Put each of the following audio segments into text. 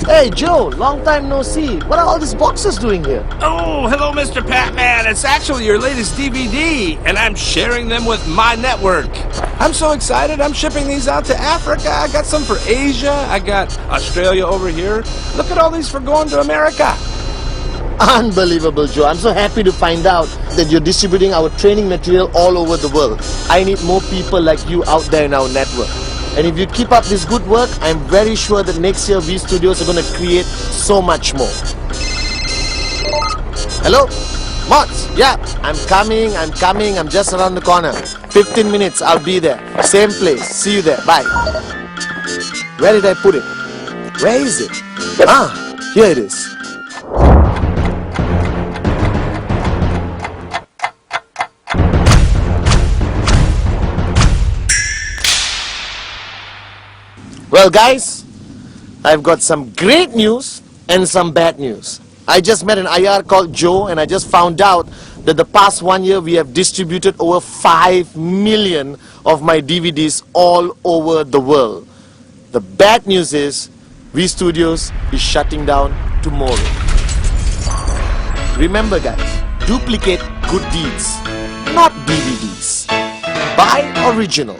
Hey Joe, long time no see. What are all these boxes doing here? Oh, hello, Mr. Patman. It's actually your latest DVD, and I'm sharing them with my network. I'm so excited. I'm shipping these out to Africa. I got some for Asia. I got Australia over here. Look at all these for going to America. Unbelievable, Joe. I'm so happy to find out that you're distributing our training material all over the world. I need more people like you out there in our network. And if you keep up this good work, I'm very sure that next year V Studios are going to create so much more. Hello? Mods? Yeah, I'm coming. I'm just around the corner. 15 minutes, I'll be there. Same place. See you there. Bye. Where did I put it? Where is it? Ah, here it is. Well guys, I've got some great news and some bad news. I just met an IR called Joe and I just found out that the past 1 year we have distributed over 5 million of my DVDs all over the world. The bad news is V Studios is shutting down tomorrow. Remember guys, duplicate good deeds, not DVDs. Buy original.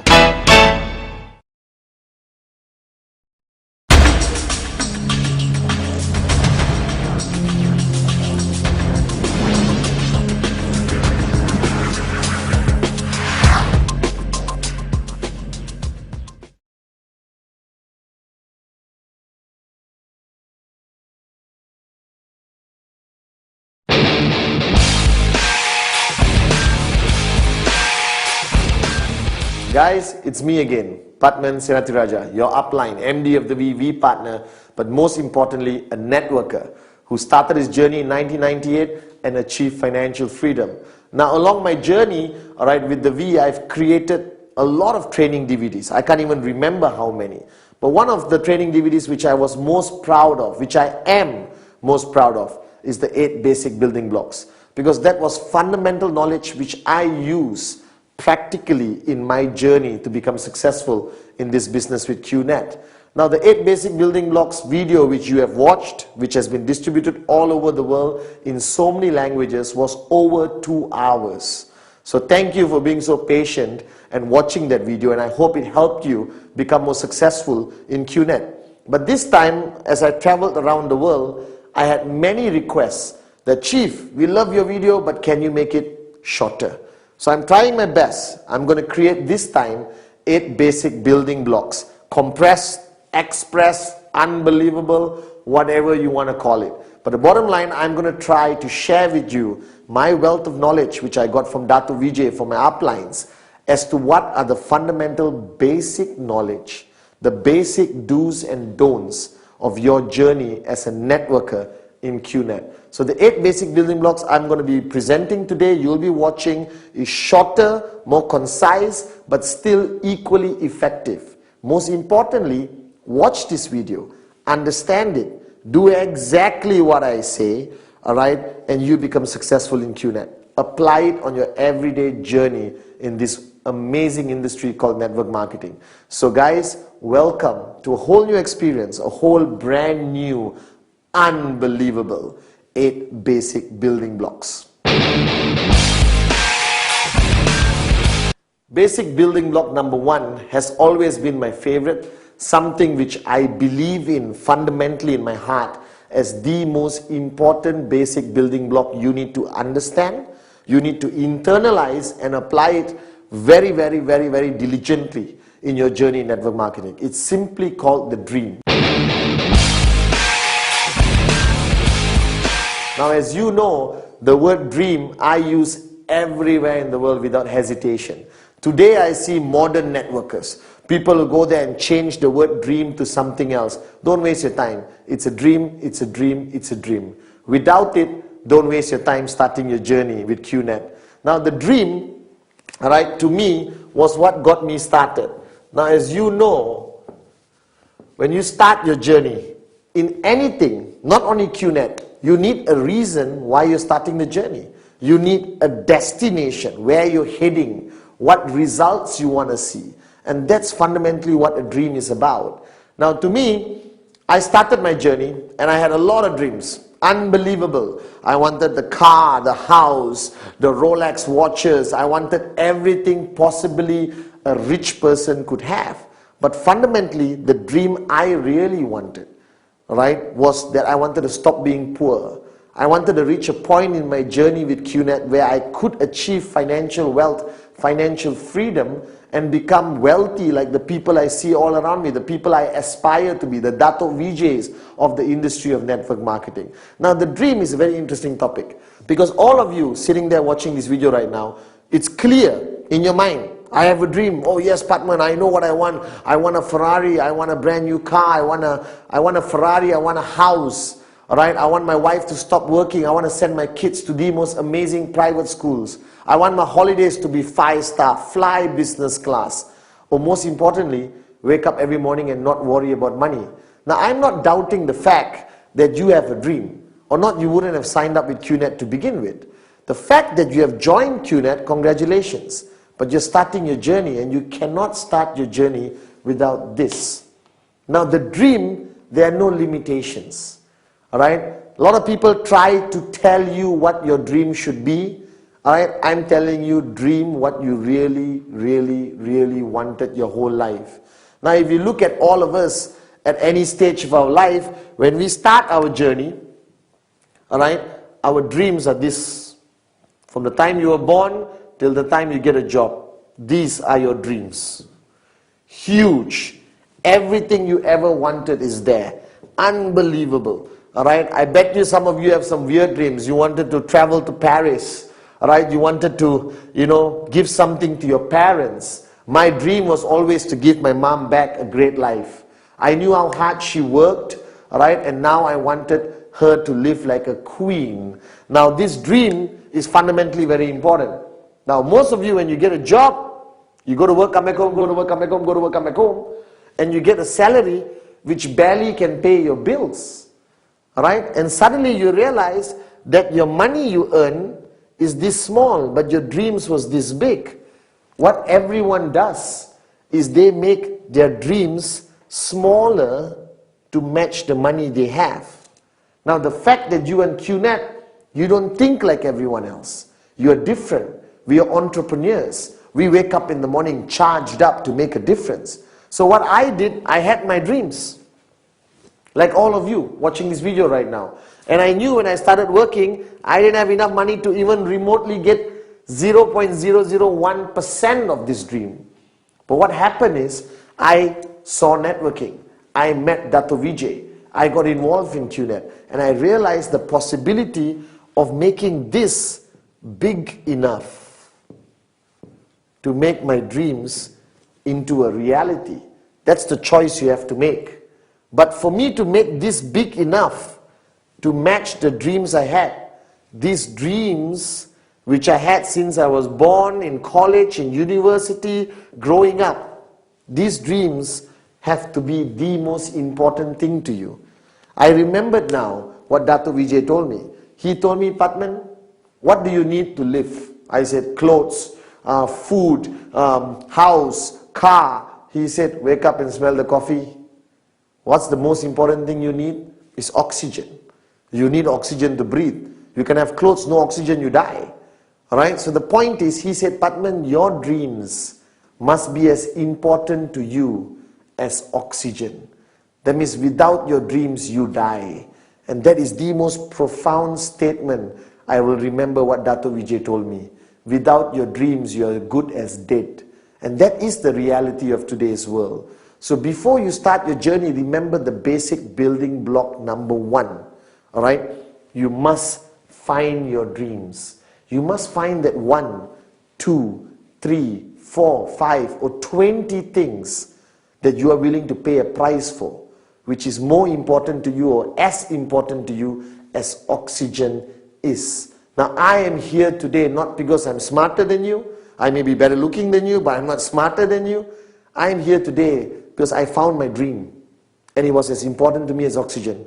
Guys, it's me again, Patman Seratiraja, your upline, MD of the VV Partner, but most importantly, a networker who started his journey in 1998 and achieved financial freedom. Now, along my journey, alright, with the V, I've created a lot of training DVDs. I can't even remember how many. But one of the training DVDs which I was most proud of, which I am most proud of, is the 8 basic building blocks. Because that was fundamental knowledge which I use practically in my journey to become successful in this business with QNet. Now the 8 basic building blocks video which you have watched, which has been distributed all over the world in so many languages, was over 2 hours. So thank you for being so patient and watching that video, and I hope it helped you become more successful in QNet. But this time, as I traveled around the world, I had many requests that, Chief, we love your video, but can you make it shorter? So I'm trying my best. I'm going to create this time 8 basic building blocks. Compressed, express, unbelievable, whatever you want to call it. But the bottom line, I'm going to try to share with you my wealth of knowledge which I got from Dato Vijay, from my uplines, as to what are the fundamental basic knowledge, the basic do's and don'ts of your journey as a networker in QNet. So the 8 basic building blocks I'm going to be presenting today, you'll be watching, is shorter, more concise, but still equally effective. Most importantly, watch this video, understand it, do exactly what I say, alright, and you become successful in QNet. Apply it on your everyday journey in this amazing industry called network marketing. So guys, welcome to a whole new experience, a whole brand new, unbelievable 8 basic building blocks. Basic building block number 1 has always been my favorite, something which I believe in fundamentally in my heart as the most important basic building block you need to understand, you need to internalize and apply it very, very, very, very diligently in your journey in network marketing. It's simply called the dream. Now, as you know, the word dream I use everywhere in the world without hesitation. Today I see modern networkers. People who go there and change the word dream to something else. Don't waste your time. It's a dream, it's a dream, it's a dream. Without it, don't waste your time starting your journey with QNet. Now the dream, alright, to me, was what got me started. Now as you know, when you start your journey in anything, not only QNet, you need a reason why you're starting the journey. You need a destination, where you're heading, what results you want to see. And that's fundamentally what a dream is about. Now to me, I started my journey and I had a lot of dreams. Unbelievable. I wanted the car, the house, the Rolex watches. I wanted everything possibly a rich person could have. But fundamentally, the dream I really wanted, right, was that I wanted to stop being poor. I wanted to reach a point in my journey with QNet where I could achieve financial wealth, financial freedom, and become wealthy like the people I see all around me, the people I aspire to be, the Dato VJs of the industry of network marketing. Now, the dream is a very interesting topic because all of you sitting there watching this video right now, it's clear in your mind. I have a dream. Oh yes, Patman, I know what I want. I want a Ferrari. I want a brand new car. I want a Ferrari. I want a house. All right. I want my wife to stop working. I want to send my kids to the most amazing private schools. I want my holidays to be 5-star, fly business class. Or most importantly, wake up every morning and not worry about money. Now, I'm not doubting the fact that you have a dream. Or not, you wouldn't have signed up with QNet to begin with. The fact that you have joined QNet, congratulations. But you're starting your journey and you cannot start your journey without this. Now, the dream, there are no limitations. All right? A lot of people try to tell you what your dream should be. All right? I'm telling you, dream what you really, really, really wanted your whole life. Now, if you look at all of us at any stage of our life, when we start our journey, all right, our dreams are this. From the time you were born till the time you get a job, these are your dreams. Huge. Everything you ever wanted is there. Unbelievable. All right, I bet you some of you have some weird dreams. You wanted to travel to Paris. All right, you wanted to, give something to your parents. My dream was always to give my mom back a great life. I knew how hard she worked, all right, and now I wanted her to live like a queen. Now, this dream is fundamentally very important. Now, most of you, when you get a job, you go to work, come back home, go to work, come back home, go to work, come back home, and you get a salary which barely can pay your bills. All right? And suddenly you realize that your money you earn is this small, but your dreams was this big. What everyone does is they make their dreams smaller to match the money they have. Now, the fact that you and QNet, you don't think like everyone else. You are different. We are entrepreneurs. We wake up in the morning charged up to make a difference. So what I did, I had my dreams. Like all of you watching this video right now. And I knew when I started working, I didn't have enough money to even remotely get 0.001% of this dream. But what happened is, I saw networking. I met Dato Vijay. I got involved in QNet. And I realized the possibility of making this big enough to make my dreams into a reality. That's the choice you have to make. But for me to make this big enough to match the dreams I had, these dreams which I had since I was born, in college, in university, growing up, these dreams have to be the most important thing to you. I remembered now what Dato Vijay told me. He told me, Patman, what do you need to live? I said, clothes, food, house, car. He said, wake up and smell the coffee. What's the most important thing you need? Is oxygen. You need oxygen to breathe. You can have clothes, no oxygen, you die. Alright, so the point is, he said, Patman, your dreams must be as important to you as oxygen. That means without your dreams, you die. And that is the most profound statement. I will remember what Dato Vijay told me. Without your dreams, you are good as dead. And that is the reality of today's world. So before you start your journey, remember the basic building block number 1. All right? You must find your dreams. You must find that 1, 2, 3, 4, 5, or 20 things that you are willing to pay a price for, which is more important to you or as important to you as oxygen is. Now, I am here today not because I'm smarter than you. I may be better looking than you, but I'm not smarter than you. I am here today because I found my dream, and it was as important to me as oxygen.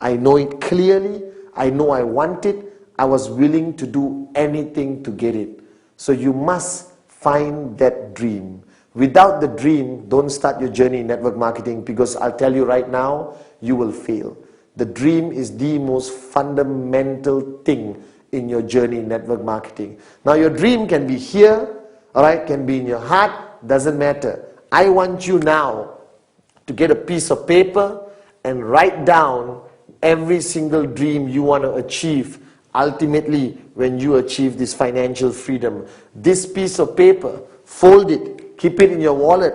I know it clearly. I know I want it. I was willing to do anything to get it. So you must find that dream. Without the dream, don't start your journey in network marketing, because I'll tell you right now, you will fail. The dream is the most fundamental thing in your journey in network marketing. Now your dream can be here, alright, can be in your heart, doesn't matter. I want you now to get a piece of paper and write down every single dream you want to achieve ultimately when you achieve this financial freedom. This piece of paper, fold it, keep it in your wallet,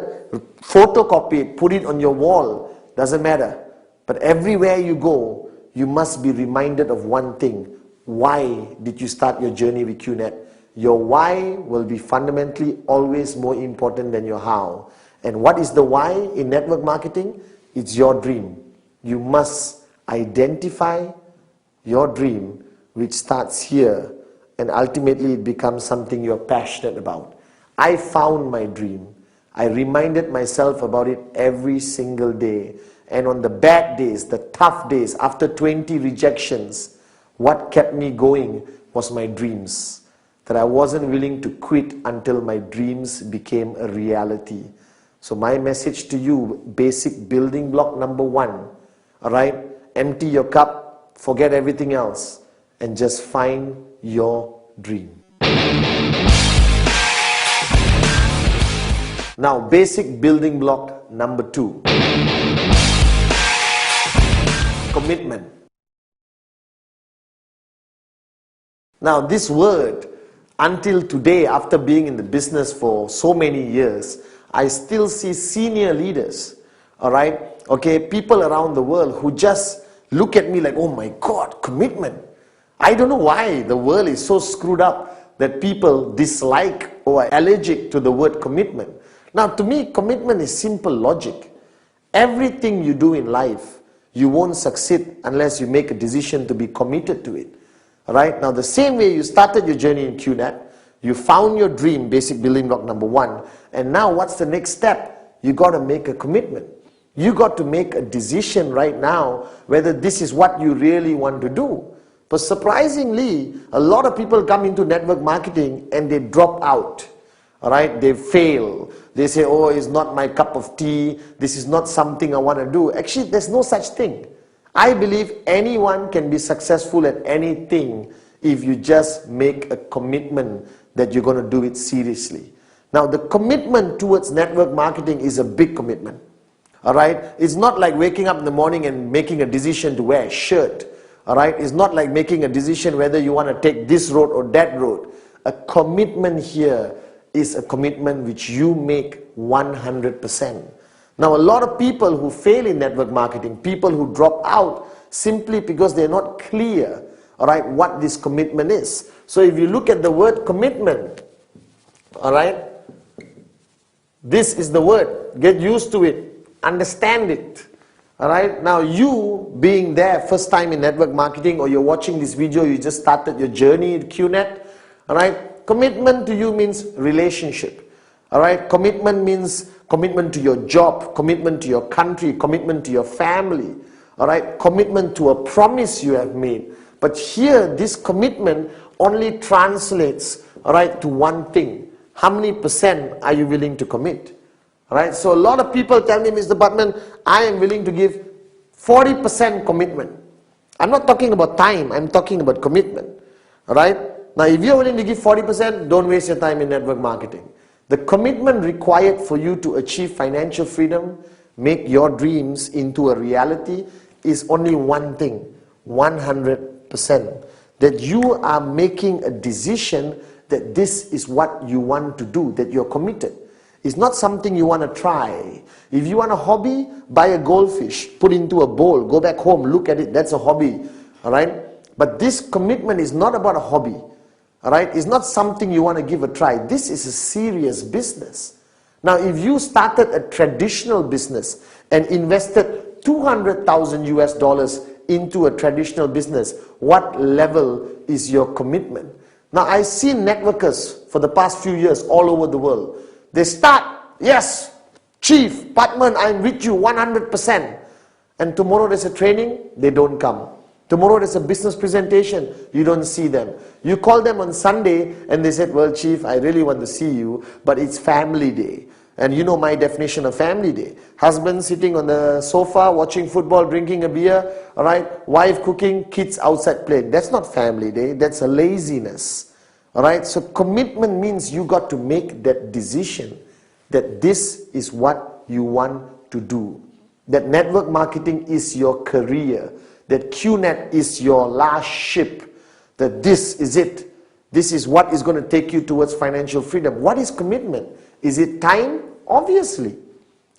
photocopy it, put it on your wall, doesn't matter. But everywhere you go, you must be reminded of one thing. Why did you start your journey with QNet? Your why will be fundamentally always more important than your how. And what is the why in network marketing? It's your dream. You must identify your dream, which starts here, and ultimately it becomes something you're passionate about. I found my dream. I reminded myself about it every single day. And on the bad days, the tough days, after 20 rejections, what kept me going was my dreams. That I wasn't willing to quit until my dreams became a reality. So my message to you, basic building block number 1, all right? Empty your cup, forget everything else, and just find your dream. Now, basic building block number 2. Commitment. Now, this word, until today, after being in the business for so many years, I still see senior leaders, all right, okay, people around the world who just look at me like, oh my God, commitment. I don't know why the world is so screwed up that people dislike or are allergic to the word commitment. Now, to me, commitment is simple logic. Everything you do in life, you won't succeed unless you make a decision to be committed to it. Alright, now the same way you started your journey in QNet, you found your dream, basic building block number 1, and now what's the next step? You got to make a commitment. You got to make a decision right now whether this is what you really want to do. But surprisingly, a lot of people come into network marketing and they drop out. Alright, they fail. They say, oh, it's not my cup of tea. This is not something I want to do. Actually, there's no such thing. I believe anyone can be successful at anything if you just make a commitment that you're going to do it seriously. Now, the commitment towards network marketing is a big commitment. Alright, it's not like waking up in the morning and making a decision to wear a shirt. Alright, it's not like making a decision whether you want to take this road or that road. A commitment here is a commitment which you make 100%. Now, a lot of people who fail in network marketing, people who drop out simply because they're not clear, all right, what this commitment is. So if you look at the word commitment, all right, this is the word. Get used to it. Understand it. All right. Now, you being there first time in network marketing, or you're watching this video, you just started your journey in QNet, all right, commitment to you means relationship. All right, commitment means commitment to your job, commitment to your country, commitment to your family, all right, commitment to a promise you have made. But here, this commitment only translates, all right, to one thing. How many percent are you willing to commit? All right, so a lot of people tell me, Mr. Butman, I am willing to give 40% commitment. I'm not talking about time, I'm talking about commitment. All right, now if you're willing to give 40%, don't waste your time in network marketing. The commitment required for you to achieve financial freedom, make your dreams into a reality, is only one thing, 100%. That you are making a decision that this is what you want to do, that you're committed. It's not something you want to try. If you want a hobby, buy a goldfish, put it into a bowl, go back home, look at it, that's a hobby. All right? But this commitment is not about a hobby. All right? It's not something you want to give a try. This is a serious business. Now, if you started a traditional business and invested 200,000 US dollars into a traditional business, what level is your commitment? Now, I've seen networkers for the past few years all over the world. They start, yes, Chief, Patman, I'm with you 100%. And tomorrow there's a training, they don't come. Tomorrow there's a business presentation, you don't see them. You call them on Sunday and they said, well, Chief, I really want to see you, but it's family day. And you know my definition of family day. Husband sitting on the sofa, watching football, drinking a beer, all right? Wife cooking, kids outside playing. That's not family day, that's a laziness. All right? So commitment means you got to make that decision that this is what you want to do. That network marketing is your career. That QNet is your last ship. That this is it. This is what is going to take you towards financial freedom. What is commitment? Is it time? Obviously.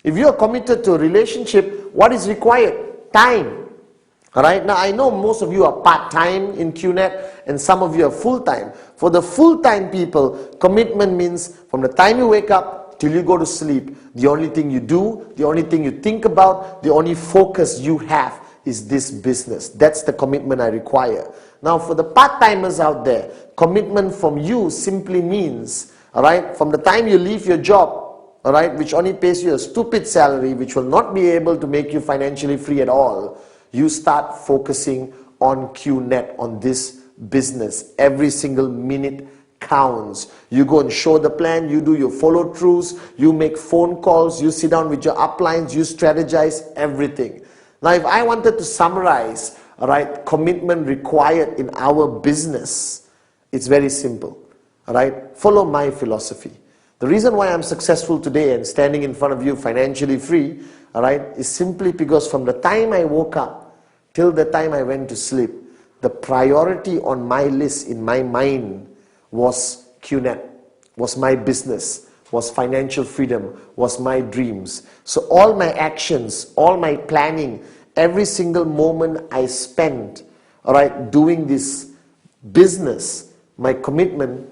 If you are committed to a relationship, what is required? Time. Alright, now I know most of you are part-time in QNet and some of you are full-time. For the full-time people, commitment means from the time you wake up till you go to sleep, the only thing you do, the only thing you think about, the only focus you have is this business. That's the commitment I require. Now for the part-timers out there, commitment from you simply means, alright, from the time you leave your job, alright, which only pays you a stupid salary, which will not be able to make you financially free at all, you start focusing on QNet, on this business. Every single minute counts. You go and show the plan, you do your follow-throughs, you make phone calls, you sit down with your uplines, you strategize everything. Now if I wanted to summarize, alright, commitment required in our business, it's very simple. Alright, follow my philosophy. The reason why I'm successful today and standing in front of you financially free, alright, is simply because from the time I woke up till the time I went to sleep, the priority on my list in my mind was QNet, was my business, was financial freedom, was my dreams. So all my actions, all my planning, every single moment I spent, alright, doing this business, my commitment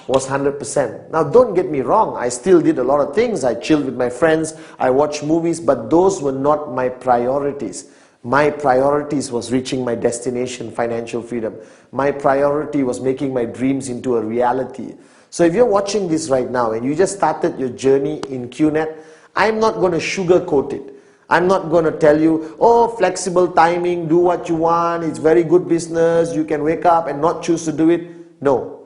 was 100%. Now don't get me wrong, I still did a lot of things. I chilled with my friends, I watched movies, but those were not my priorities. My priorities was reaching my destination, financial freedom. My priority was making my dreams into a reality. So if you're watching this right now and you just started your journey in QNet, I'm not going to sugarcoat it. I'm not going to tell you, oh, flexible timing, do what you want, it's very good business, you can wake up and not choose to do it. No.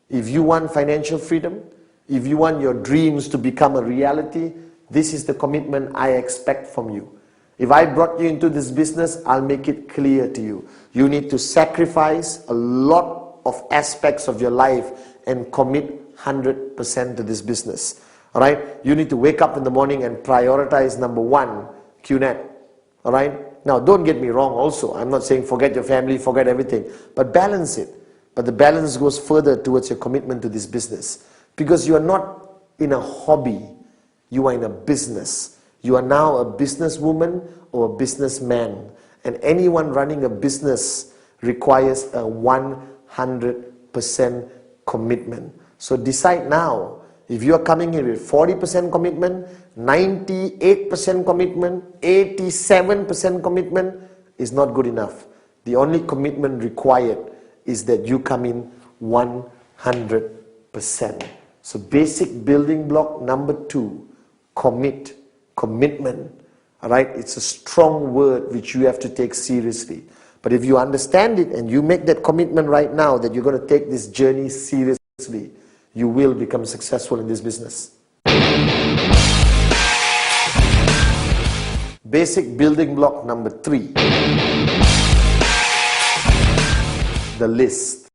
If you want financial freedom, if you want your dreams to become a reality, this is the commitment I expect from you. If I brought you into this business, I'll make it clear to you. You need to sacrifice a lot of aspects of your life and commit 100% to this business. Alright? You need to wake up in the morning and prioritize number one, QNet. Alright? Now don't get me wrong also. I'm not saying forget your family, forget everything. But balance it. But the balance goes further towards your commitment to this business. Because you are not in a hobby. You are in a business. You are now a businesswoman or a businessman. And anyone running a business requires a 100% commitment. So decide now. If you are coming in with 40% commitment, 98% commitment, 87% commitment is not good enough. The only commitment required is that you come in 100%. So basic building block number 2, commit. Commitment, all right? It's a strong word which you have to take seriously. But if you understand it and you make that commitment right now that you're going to take this journey seriously, you will become successful in this business. Basic building block number 3, the list.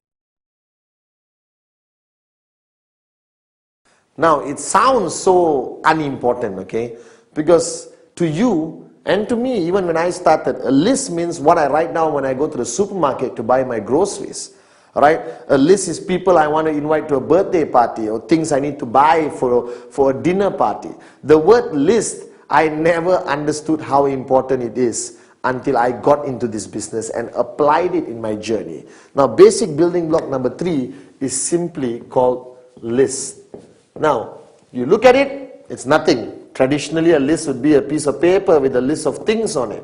Now, it sounds so unimportant, okay? Because to you and to me, even when I started, a list means what I write down when I go to the supermarket to buy my groceries. Right? A list is people I want to invite to a birthday party or things I need to buy for a dinner party. The word list, I never understood how important it is until I got into this business and applied it in my journey. Now, basic building block number 3 is simply called list. Now, you look at it, it's nothing. Traditionally, a list would be a piece of paper with a list of things on it.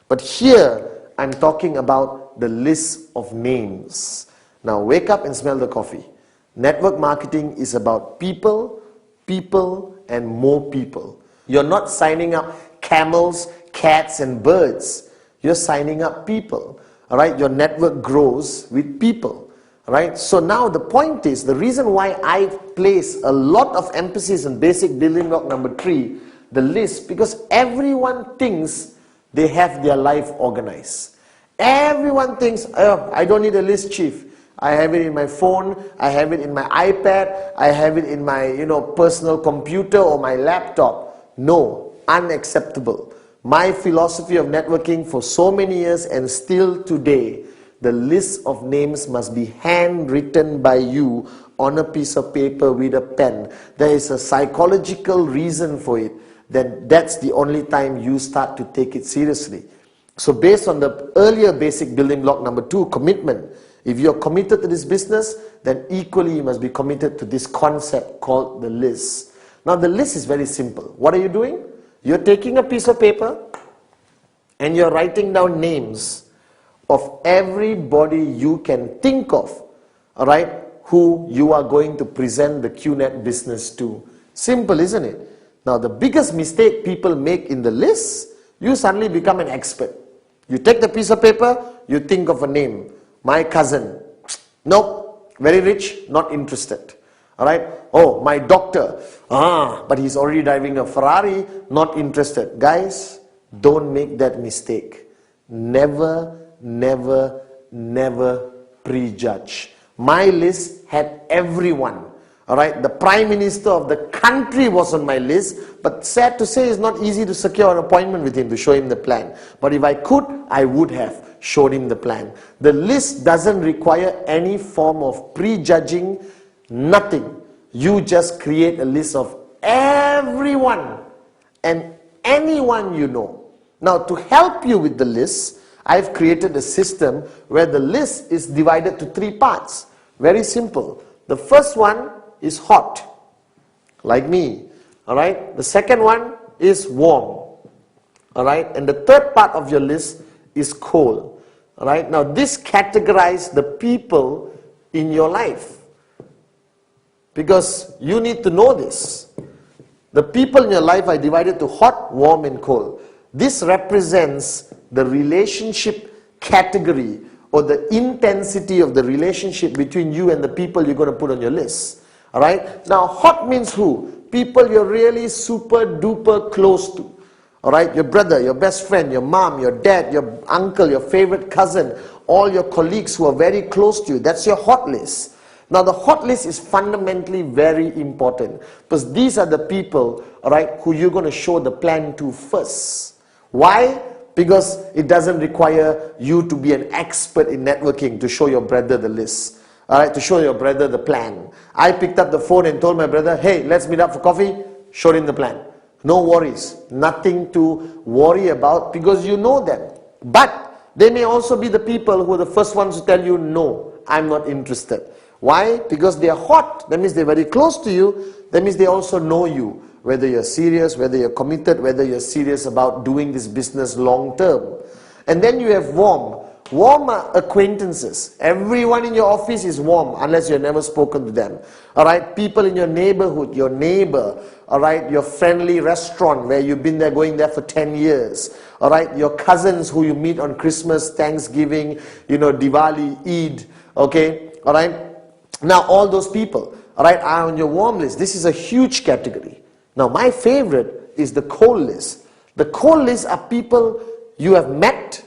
But here, I'm talking about the list of names. Now, wake up and smell the coffee. Network marketing is about people, and more people. You're not signing up camels, cats, and birds. You're signing up people. All right? Your network grows with people. Right? So now the point is, the reason why I place a lot of emphasis on basic building block number 3, the list, because everyone thinks they have their life organized. Everyone thinks, oh, I don't need a list, chief. I have it in my phone, I have it in my iPad, I have it in my personal computer or my laptop. No, unacceptable. My philosophy of networking for so many years and still today, the list of names must be handwritten by you on a piece of paper with a pen. There is a psychological reason for it. Then that's the only time you start to take it seriously. So based on the earlier basic building block number 2, commitment. If you're committed to this business, then equally you must be committed to this concept called the list. Now the list is very simple. What are you doing? You're taking a piece of paper and you're writing down names of everybody you can think of, all right, who you are going to present the QNet business to. Simple, isn't it? Now, the biggest mistake people make in the list, you suddenly become an expert. You take the piece of paper, you think of a name. My cousin, nope, very rich, not interested. All right? Oh, my doctor, but he's already driving a Ferrari, not interested. Guys, don't make that mistake. Never prejudge. My list had everyone. All right, the Prime Minister of the country was on my list, but sad to say, it's not easy to secure an appointment with him to show him the plan. But if I could, I would have showed him the plan. The list doesn't require any form of prejudging, nothing. You just create a list of everyone and anyone you know. Now, to help you with the list, I've created a system where the list is divided to 3 parts. Very simple. The first one is hot, like me. All right. The second one is warm. All right. And the third part of your list is cold. All right. Now, this categorizes the people in your life, because you need to know this. The people in your life are divided to hot, warm, and cold. This represents the relationship category or the intensity of the relationship between you and the people you're going to put on your list. All right. Now, hot means who? People you're really super duper close to. All right. Your brother, your best friend, your mom, your dad, your uncle, your favorite cousin, all your colleagues who are very close to you. That's your hot list. Now, the hot list is fundamentally very important, because these are the people, all right, who you're going to show the plan to first. Why? Because it doesn't require you to be an expert in networking to show your brother the list. All right, to show your brother the plan. I picked up the phone and told my brother, hey, let's meet up for coffee. Showed him the plan. No worries. Nothing to worry about, because you know them. But they may also be the people who are the first ones to tell you, no, I'm not interested. Why? Because they are hot. That means they're very close to you. That means they also know you. Whether you're serious, whether you're committed, whether you're serious about doing this business long term. And then you have warm. Warm are acquaintances. Everyone in your office is warm unless you've never spoken to them. Alright, people in your neighborhood, your neighbor, alright, your friendly restaurant where you've been there, going there for 10 years. Alright, your cousins who you meet on Christmas, Thanksgiving, Diwali, Eid, okay, alright. Now all those people, alright, are on your warm list. This is a huge category. Now my favorite is the cold list. The cold list are people you have met,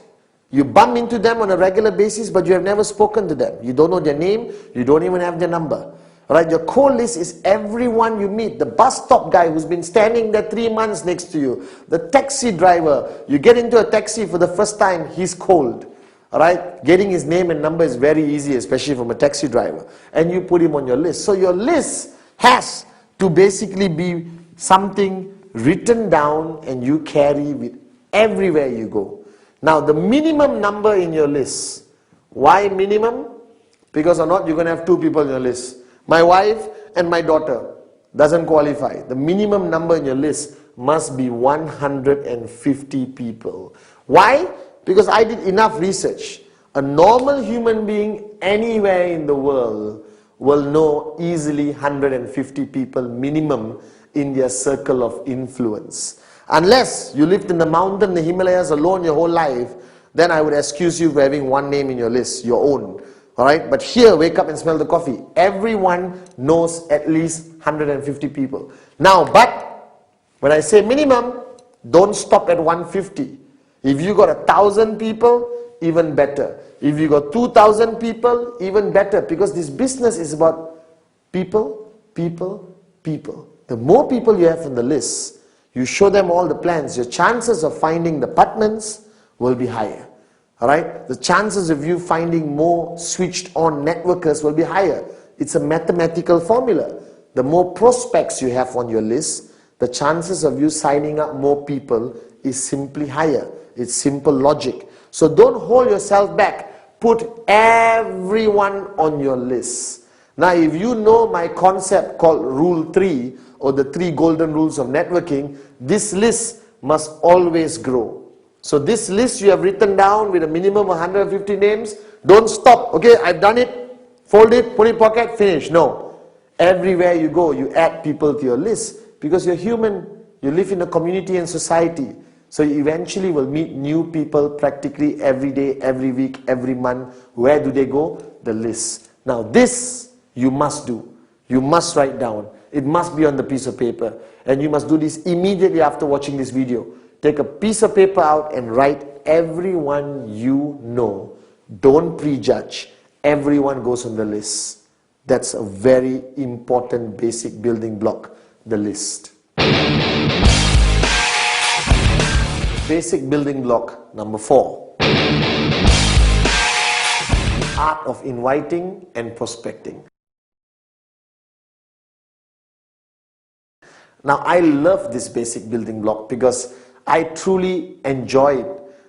you bump into them on a regular basis, but you have never spoken to them. You don't know their name, you don't even have their number. Right? Your cold list is everyone you meet. The bus stop guy who's been standing there 3 months next to you. The taxi driver, you get into a taxi for the first time, he's cold. Alright? Getting his name and number is very easy, especially from a taxi driver. And you put him on your list. So your list has to basically be something written down and you carry with everywhere you go. Now the minimum number in your list. Why minimum? Because or not, you're going to have 2 people in your list. My wife and my daughter doesn't qualify. The minimum number in your list must be 150 people. Why? Because I did enough research. A normal human being anywhere in the world will know easily 150 people minimum in their circle of influence. Unless you lived in the mountain, the Himalayas alone your whole life, then I would excuse you for having one name in your list, your own. All right, but here, wake up and smell the coffee. Everyone knows at least 150 people. Now, but when I say minimum, don't stop at 150. If you got 1,000 people, even better. If you got 2,000 people, even better, because this business is about people, people, people. The more people you have on the list, you show them all the plans, your chances of finding the Patmans will be higher. All right? The chances of you finding more switched on networkers will be higher. It's a mathematical formula. The more prospects you have on your list, the chances of you signing up more people is simply higher. It's simple logic. So don't hold yourself back. Put everyone on your list. Now, if you know my concept called Rule 3 or the 3 golden rules of networking, this list must always grow. So this list you have written down with a minimum of 150 names, don't stop. Okay, I've done it, fold it, put it in pocket, finish. No. Everywhere you go, you add people to your list because you're human. You live in a community and society. So you eventually will meet new people practically every day, every week, every month. Where do they go? The list. Now this you must do. You must write down. It must be on the piece of paper. And you must do this immediately after watching this video. Take a piece of paper out and write everyone you know. Don't prejudge. Everyone goes on the list. That's a very important basic building block, the list. Basic building block number 4. The art of inviting and prospecting. Now I love this basic building block because I truly enjoyed,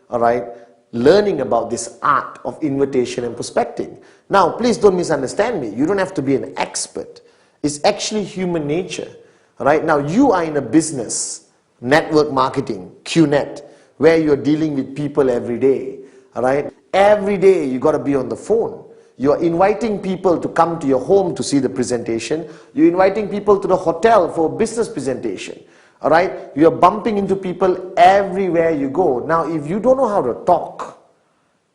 all right, learning about this art of invitation and prospecting. Now, please don't misunderstand me. You don't have to be an expert. It's actually human nature, all right? Now, you are in a business, network marketing, QNet, where you're dealing with people every day, all right? Every day, you got to be on the phone. You're inviting people to come to your home to see the presentation. You're inviting people to the hotel for a business presentation. All right, you're bumping into people everywhere you go. Now, if you don't know how to talk,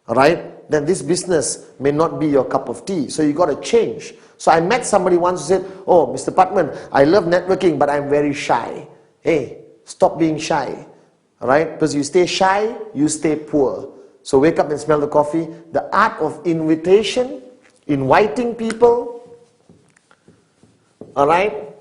all right, then this business may not be your cup of tea. So you got to change. So I met somebody once who said, "Oh, Mr. Patman, I love networking, but I'm very shy." Hey, stop being shy. All right, because you stay shy, you stay poor. So wake up and smell the coffee. The art of invitation, inviting people, all right,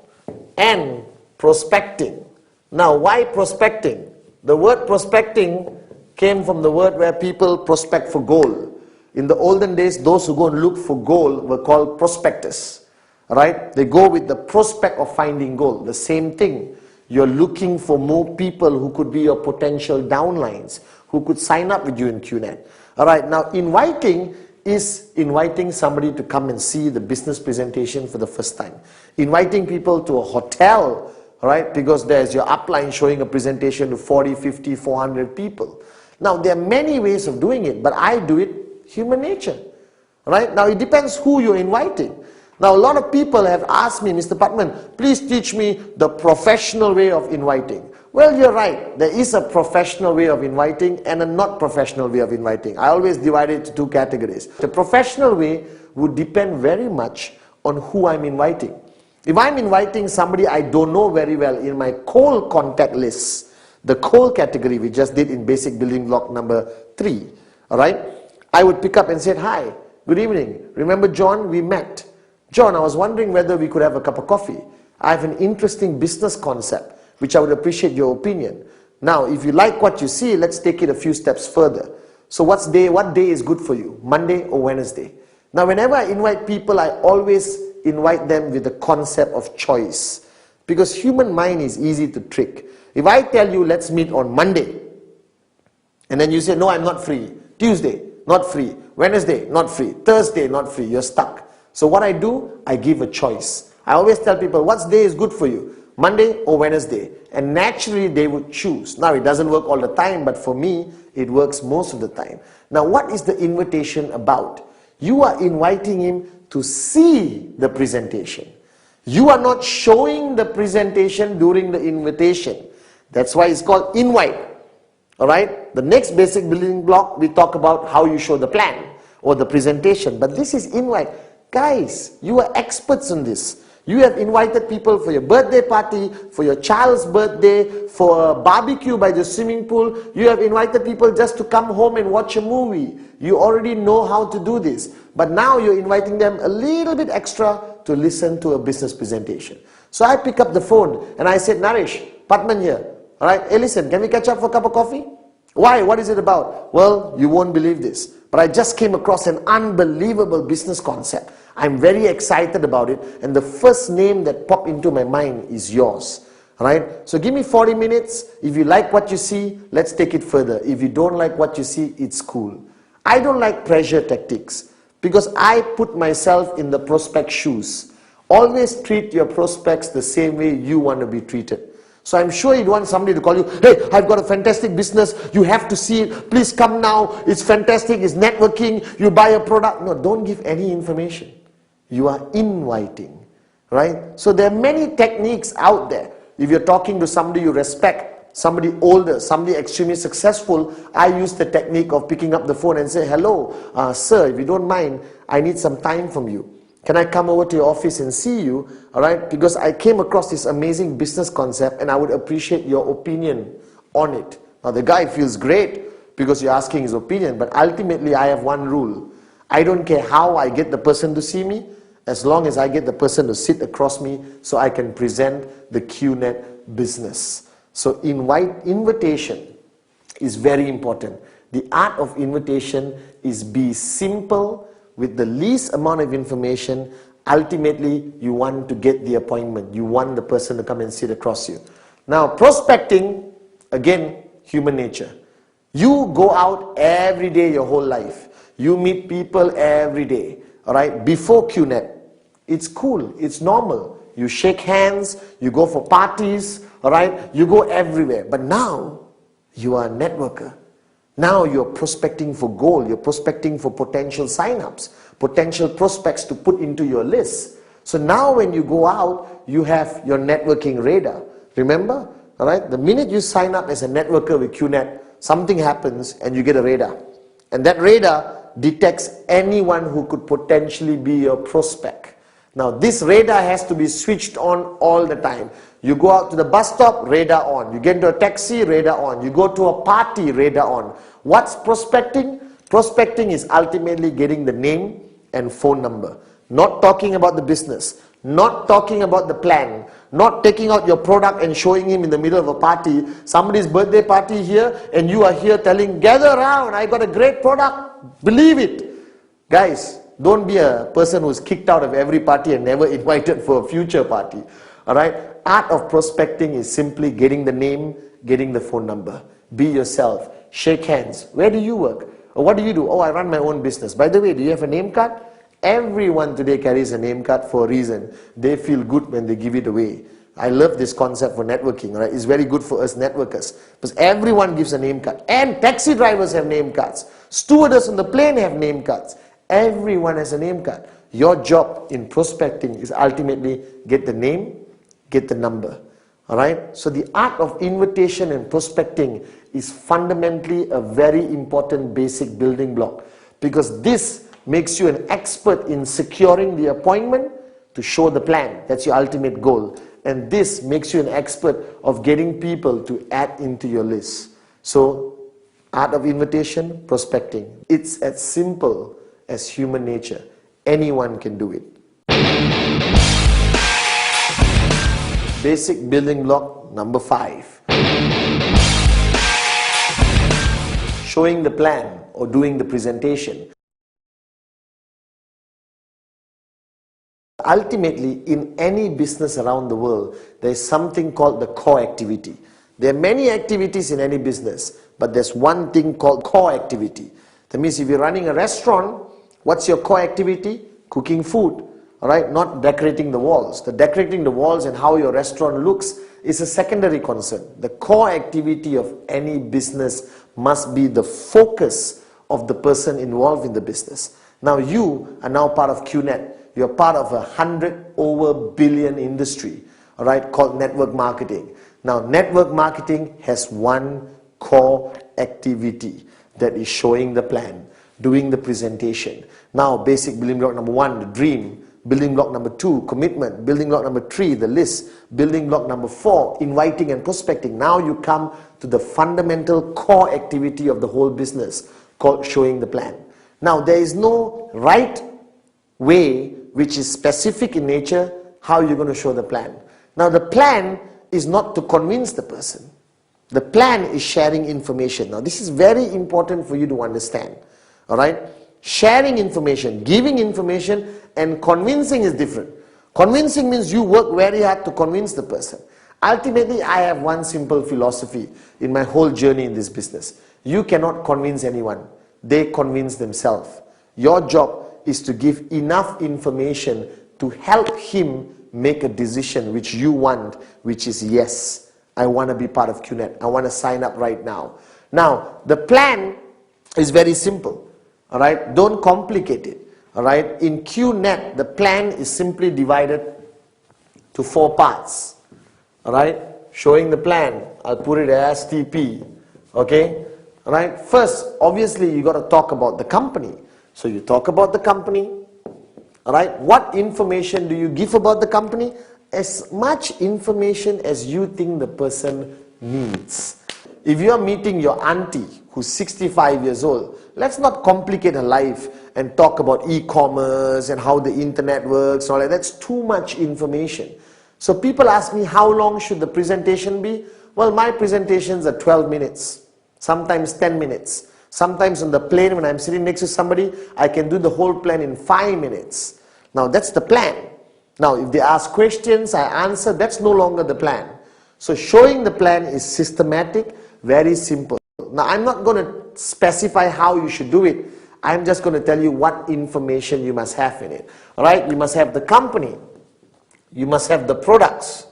and prospecting. Now, why prospecting? The word prospecting came from the word where people prospect for gold. In the olden days, those who go and look for gold were called prospectors. Right? They go with the prospect of finding gold. The same thing. You're looking for more people who could be your potential downlines, who could sign up with you in QNet. Alright, now inviting is inviting somebody to come and see the business presentation for the first time. Inviting people to a hotel, right? Because there's your upline showing a presentation to 40, 50, 400 people. Now, there are many ways of doing it, but I do it human nature, right? Now, it depends who you're inviting. Now, a lot of people have asked me, "Mr. Patman, please teach me the professional way of inviting." Well, you're right. There is a professional way of inviting and a not professional way of inviting. I always divide it into 2 categories. The professional way would depend very much on who I'm inviting. If I'm inviting somebody I don't know very well in my cold contact list, the cold category we just did in basic building block number 3, all right, I would pick up and say, "Hi, good evening. Remember John? We met. John, I was wondering whether we could have a cup of coffee. I have an interesting business concept, which I would appreciate your opinion. Now, if you like what you see, let's take it a few steps further. So what day is good for you? Monday or Wednesday?" Now, whenever I invite people, I always invite them with the concept of choice. Because human mind is easy to trick. If I tell you, let's meet on Monday, and then you say, "No, I'm not free." Tuesday, not free. Wednesday, not free. Thursday, not free. You're stuck. So what I do, I give a choice. I always tell people, what day is good for you? Monday or Wednesday? And naturally, they would choose. Now, it doesn't work all the time, but for me, it works most of the time. Now, what is the invitation about? You are inviting him to see the presentation. You are not showing the presentation during the invitation. That's why it's called invite. Alright? The next basic building block, we talk about how you show the plan. or the presentation, but this is invite. Guys, you are experts in this. You have invited people for your birthday party, for your child's birthday, for a barbecue by the swimming pool. You have invited people just to come home and watch a movie. You already know how to do this. But now you're inviting them a little bit extra to listen to a business presentation. So I pick up the phone and I said, Naresh, Patman here. All right, hey listen, can we catch up for a cup of coffee? Why? What is it about? Well, you won't believe this, but I just came across an unbelievable business concept. I'm very excited about it, and the first name that popped into my mind is yours. Alright, so give me 40 minutes. If you like what you see, let's take it further. If you don't like what you see, it's cool. I don't like pressure tactics because I put myself in the prospect shoes. Always treat your prospects the same way you want to be treated. So I'm sure you'd want somebody to call you, hey, I've got a fantastic business, you have to see it, please come now, it's fantastic, it's networking, you buy a product. No, don't give any information. You are inviting, right? So there are many techniques out there. If you're talking to somebody you respect, somebody older, somebody extremely successful, I use the technique of picking up the phone and say, hello, sir, if you don't mind, I need some time from you. Can I come over to your office and see you? All right, because I came across this amazing business concept and I would appreciate your opinion on it. Now the guy feels great because you're asking his opinion, but ultimately I have one rule. I don't care how I get the person to see me, as long as I get the person to sit across me so I can present the QNet business. So invitation is very important. The art of invitation is be simple with the least amount of information. Ultimately, you want to get the appointment. You want the person to come and sit across you. Now, prospecting, again, human nature. You go out every day your whole life. You meet people every day. All right, before QNet, it's cool, it's normal. You shake hands, you go for parties, all right, you go everywhere. But now, you are a networker. Now you're prospecting for gold, you're prospecting for potential sign-ups, potential prospects to put into your list. So now when you go out, you have your networking radar. Remember, all right, the minute you sign up as a networker with QNet, something happens and you get a radar. And that radar detects anyone who could potentially be your prospect. Now this radar has to be switched on all the time. You go out to the bus stop, radar on. You get into a taxi, radar on. You go to a party, radar on. What's prospecting? Prospecting is ultimately getting the name and phone number. Not talking about the business. Not talking about the plan. Not taking out your product and showing him in the middle of a party. Somebody's birthday party here and you are here telling, gather around, I got a great product. Believe it. Guys, don't be a person who's kicked out of every party and never invited for a future party. Alright? Art of prospecting is simply getting the name, getting the phone number. Be yourself. Shake hands. Where do you work? Or what do you do? Oh, I run my own business. By the way, do you have a name card? Everyone today carries a name card for a reason. They feel good when they give it away. I love this concept for networking, right? It's very good for us networkers because everyone gives a name card. And taxi drivers have name cards. Stewardess on the plane have name cards. Everyone has a name card. Your job in prospecting is ultimately get the name, get the number. Alright? So the art of invitation and prospecting is fundamentally a very important basic building block because this makes you an expert in securing the appointment to show the plan. That's your ultimate goal. And this makes you an expert of getting people to add into your list. So, art of invitation, prospecting. It's as simple as human nature. Anyone can do it. Basic building block number 5. Showing the plan or doing the presentation. Ultimately, in any business around the world, there is something called the core activity. There are many activities in any business, but there's one thing called core activity. That means if you're running a restaurant, what's your core activity? Cooking food, all right? Not decorating the walls. The decorating the walls and how your restaurant looks is a secondary concern. The core activity of any business must be the focus of the person involved in the business. Now you are now part of QNet. You're part of a 100 billion industry, all right, called network marketing. Now, network marketing has one core activity that is showing the plan. doing the presentation. Now, basic building block number 1, the dream. Building block number 2, commitment. Building block number 3, the list. Building block number 4, inviting and prospecting. Now you come to the fundamental core activity of the whole business called showing the plan. Now, there is no right way which is specific in nature how you're going to show the plan. Now, the plan is not to convince the person. The plan is sharing information. Now, this is very important for you to understand. All right? Sharing information, giving information, and convincing is different. Convincing means you work very hard to convince the person. Ultimately, I have one simple philosophy in my whole journey in this business. You cannot convince anyone. They convince themselves. Your job is to give enough information to help him make a decision which you want, which is yes, I want to be part of QNet. I want to sign up right now. Now, the plan is very simple. All right, don't complicate it. All right, in QNet, the plan is simply divided to 4 parts. All right, showing the plan, I'll put it as TP. Okay, all right. First, obviously, you got to talk about the company. So you talk about the company. All right, what information do you give about the company? As much information as you think the person needs. If you are meeting your auntie who's 65 years old, let's not complicate her life and talk about e-commerce and how the internet works and all that. That's too much information. So people ask me, how long should the presentation be? Well, my presentations are 12 minutes, sometimes 10 minutes. Sometimes on the plane when I'm sitting next to somebody, I can do the whole plan in 5 minutes. Now that's the plan. Now if they ask questions, I answer, that's no longer the plan. So showing the plan is systematic, very simple. Now I'm not going to specify how you should do it. I'm just going to tell you what information you must have in it. Alright, you must have the company. You must have the products,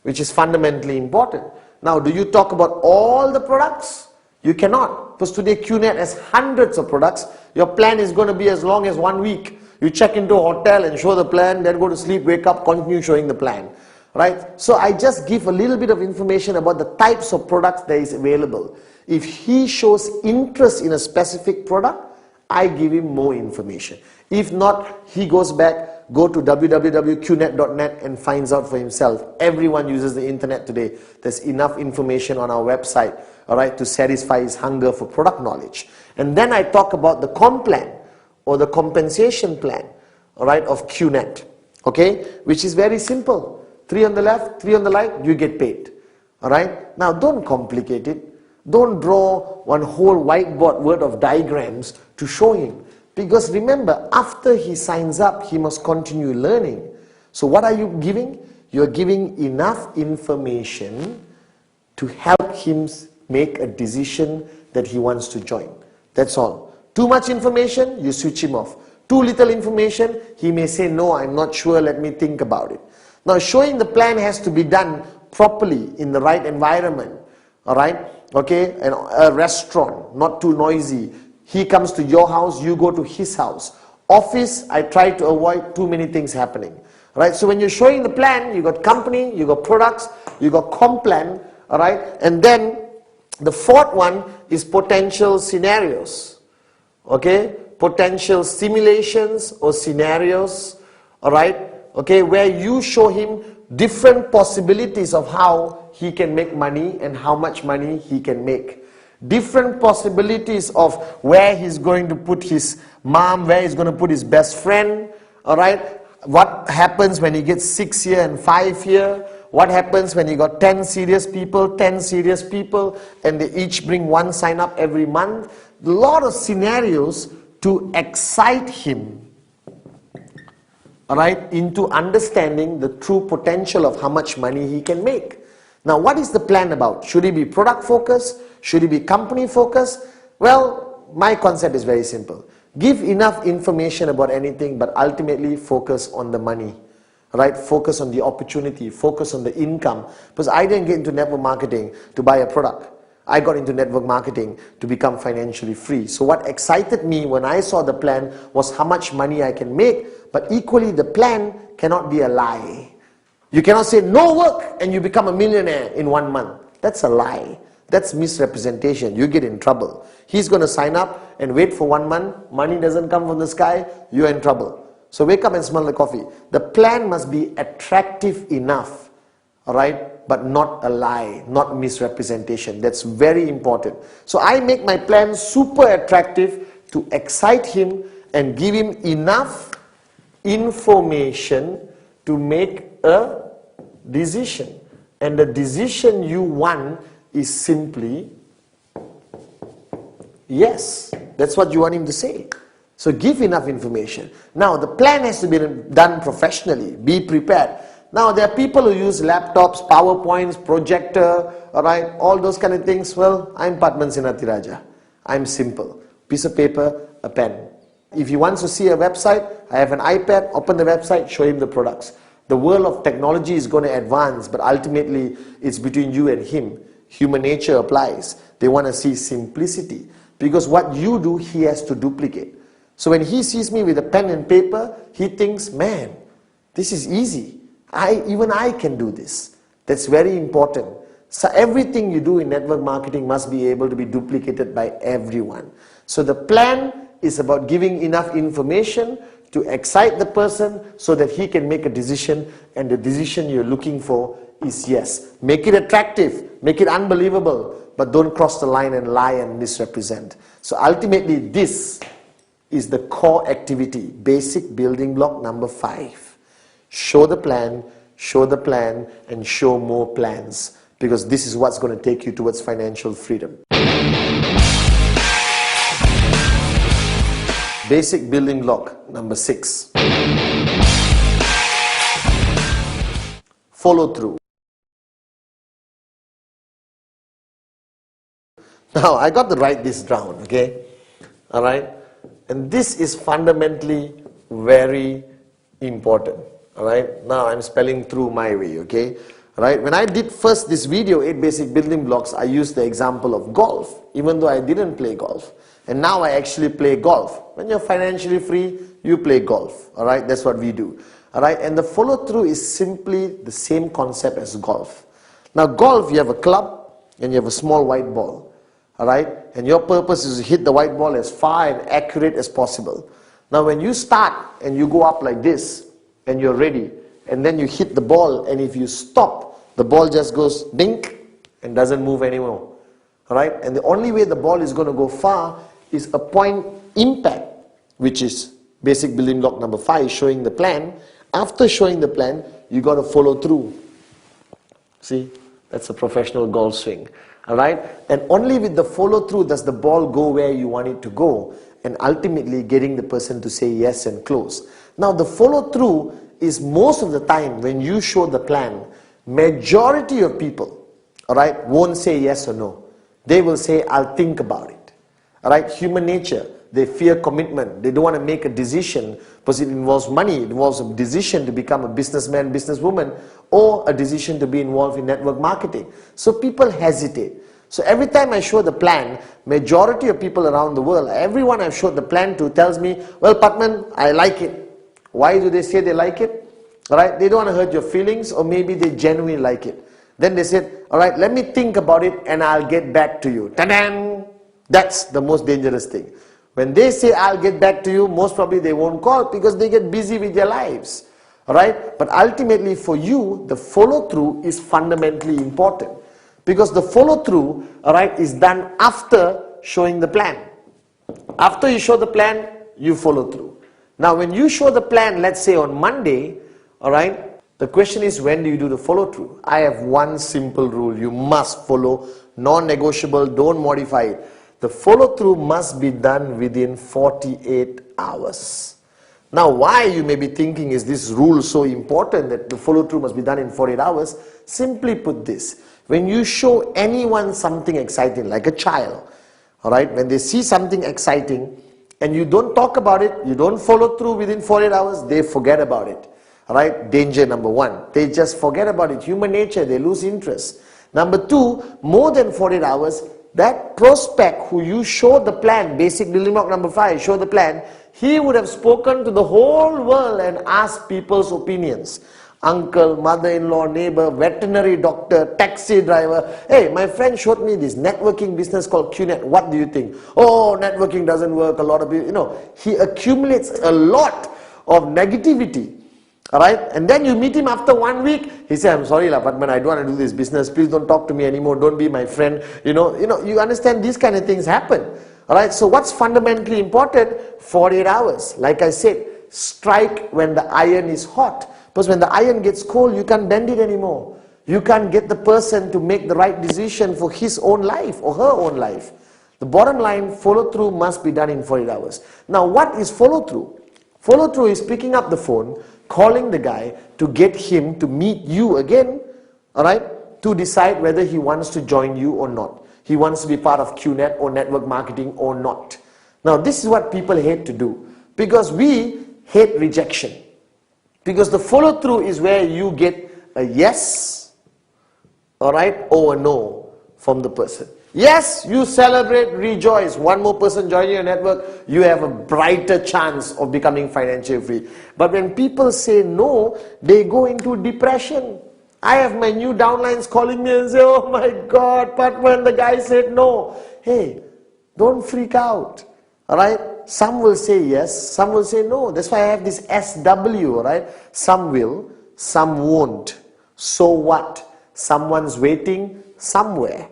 which is fundamentally important. Now, do you talk about all the products? You cannot, because today QNet has hundreds of products. Your plan is going to be as long as 1 week. You check into a hotel and show the plan, then go to sleep, wake up, continue showing the plan. Right? So I just give a little bit of information about the types of products that is available. If he shows interest in a specific product, I give him more information. If not, he goes back, go to www.qnet.net and finds out for himself. Everyone uses the internet today. There's enough information on our website, all right, to satisfy his hunger for product knowledge. And then I talk about the comp plan or the compensation plan, all right, of QNet, okay, which is very simple. 3 on the left, 3 on the right, you get paid. All right? Now, don't complicate it. Don't draw one whole whiteboard worth of diagrams to show him. Because remember, after he signs up, he must continue learning. So what are you giving? You're giving enough information to help him make a decision that he wants to join. That's all. Too much information, you switch him off. Too little information, he may say, no, I'm not sure, let me think about it. Now, showing the plan has to be done properly in the right environment. All right? Okay? And a restaurant, not too noisy. He comes to your house, you go to his house. Office, I try to avoid too many things happening. All right? So when you're showing the plan, you got company, you got products, you got comp plan. All right? And then the fourth one is potential scenarios. Okay? Potential simulations or scenarios. All right? Okay, where you show him different possibilities of how he can make money and how much money he can make. Different possibilities of where he's going to put his mom, where he's going to put his best friend, all right? What happens when he gets 6 year and 5 year? What happens when you got 10 serious people, and they each bring 1 sign up every month? A lot of scenarios to excite him, all right, into understanding the true potential of how much money he can make. Now, what is the plan about? Should it be product focused? Should it be company focused? Well, my concept is very simple. Give enough information about anything, but ultimately focus on the money. Right? Focus on the opportunity, focus on the income. Because I didn't get into network marketing to buy a product. I got into network marketing to become financially free. So what excited me when I saw the plan was how much money I can make, but equally the plan cannot be a lie. You cannot say no work and you become a millionaire in 1 month. That's a lie. That's misrepresentation. You get in trouble. He's going to sign up and wait for 1 month. Money doesn't come from the sky. You're in trouble. So wake up and smell the coffee. The plan must be attractive enough, all right, but not a lie, not misrepresentation. That's very important. So I make my plan super attractive to excite him and give him enough information to make a decision. And the decision you want is simply yes. That's what you want him to say. So give enough information. Now the plan has to be done professionally. Be prepared. Now there are people who use laptops, PowerPoints, projector, alright, all those kind of things. Well, I'm Padman Sinathiraja. I'm simple. Piece of paper, a pen. If he wants to see a website, I have an iPad, open the website, show him the products. The world of technology is going to advance, but ultimately it's between you and him. Human nature applies. They want to see simplicity. Because what you do, he has to duplicate. So when he sees me with a pen and paper, he thinks, man, this is easy. Even I can do this. That's very important. So everything you do in network marketing must be able to be duplicated by everyone. So the plan is about giving enough information to excite the person so that he can make a decision, and the decision you're looking for is yes. Make it attractive, make it unbelievable, but don't cross the line and lie and misrepresent. So ultimately this is the core activity, basic building block number 5. Show the plan, and show more plans, because this is what's going to take you towards financial freedom. Basic building block number 6. Follow through. Now I got to write this down, okay? Alright? And this is fundamentally very important. Alright, now I'm spelling through my way, okay? Alright, when I did first this video, 8 basic building blocks, I used the example of golf, even though I didn't play golf. And now I actually play golf. When you're financially free, you play golf. Alright, that's what we do. Alright, and the follow through is simply the same concept as golf. Now golf, you have a club and you have a small white ball. Alright, and your purpose is to hit the white ball as far and accurate as possible. Now when you start and you go up like this, and you're ready, and then you hit the ball, and if you stop, the ball just goes dink and doesn't move anymore. Alright, and the only way the ball is going to go far is a point impact, which is basic building block number 5, showing the plan. After showing the plan, you got to follow through. See, that's a professional golf swing. Alright, and only with the follow through does the ball go where you want it to go, and ultimately getting the person to say yes and close. Now the follow through is most of the time when you show the plan, majority of people, alright, won't say yes or no. They will say, I'll think about it. Alright, human nature, they fear commitment. They don't want to make a decision because it involves money. It involves a decision to become a businessman, businesswoman, or a decision to be involved in network marketing. So people hesitate. So every time I show the plan, majority of people around the world, everyone I've showed the plan to tells me, well, Padman, I like it. Why do they say they like it? Alright, they don't want to hurt your feelings, or maybe they genuinely like it. Then they said, alright, let me think about it and I'll get back to you. Ta-da! That's the most dangerous thing. When they say I'll get back to you, most probably they won't call because they get busy with their lives. Alright, but ultimately for you, the follow through is fundamentally important. Because the follow through, alright, is done after showing the plan. After you show the plan, you follow through. Now when you show the plan, let's say on Monday, alright, the question is, when do you do the follow through? I have one simple rule: you must follow, non-negotiable, don't modify it. The follow through must be done within 48 hours. Now why, you may be thinking, is this rule so important that the follow through must be done in 48 hours? Simply put this: when you show anyone something exciting, like a child, alright, when they see something exciting and you don't talk about it, you don't follow through within 48 hours, they forget about it. Alright, danger number 1. They just forget about it. Human nature, they lose interest. Number 2, more than 48 hours, that prospect who you showed the plan, basic building block number 5, show the plan, he would have spoken to the whole world and asked people's opinions. Uncle, mother-in-law, neighbor, veterinary doctor, taxi driver. Hey, my friend showed me this networking business called QNet. What do you think? Oh, networking doesn't work. A lot of people, he accumulates a lot of negativity. Alright? And then you meet him after 1 week. He said, I'm sorry, Patman, I don't want to do this business. Please don't talk to me anymore. Don't be my friend. You understand these kind of things happen. Alright? So what's fundamentally important? 48 hours. Like I said, strike when the iron is hot. Because when the iron gets cold, you can't bend it anymore. You can't get the person to make the right decision for his own life or her own life. The bottom line, follow-through must be done in 48 hours. Now, what is follow-through? Follow-through is picking up the phone, calling the guy to get him to meet you again, alright, to decide whether he wants to join you or not. He wants to be part of QNet or network marketing or not. Now, this is what people hate to do. Because we hate rejection. Because the follow-through is where you get a yes, alright, or a no from the person. Yes, you celebrate, rejoice. One more person joining your network, you have a brighter chance of becoming financially free. But when people say no, they go into depression. I have my new downlines calling me and say, oh my God, but when the guy said no. Hey, don't freak out, alright? Some will say yes, some will say no. That's why I have this SW, right? Some will, some won't. So what? Someone's waiting somewhere.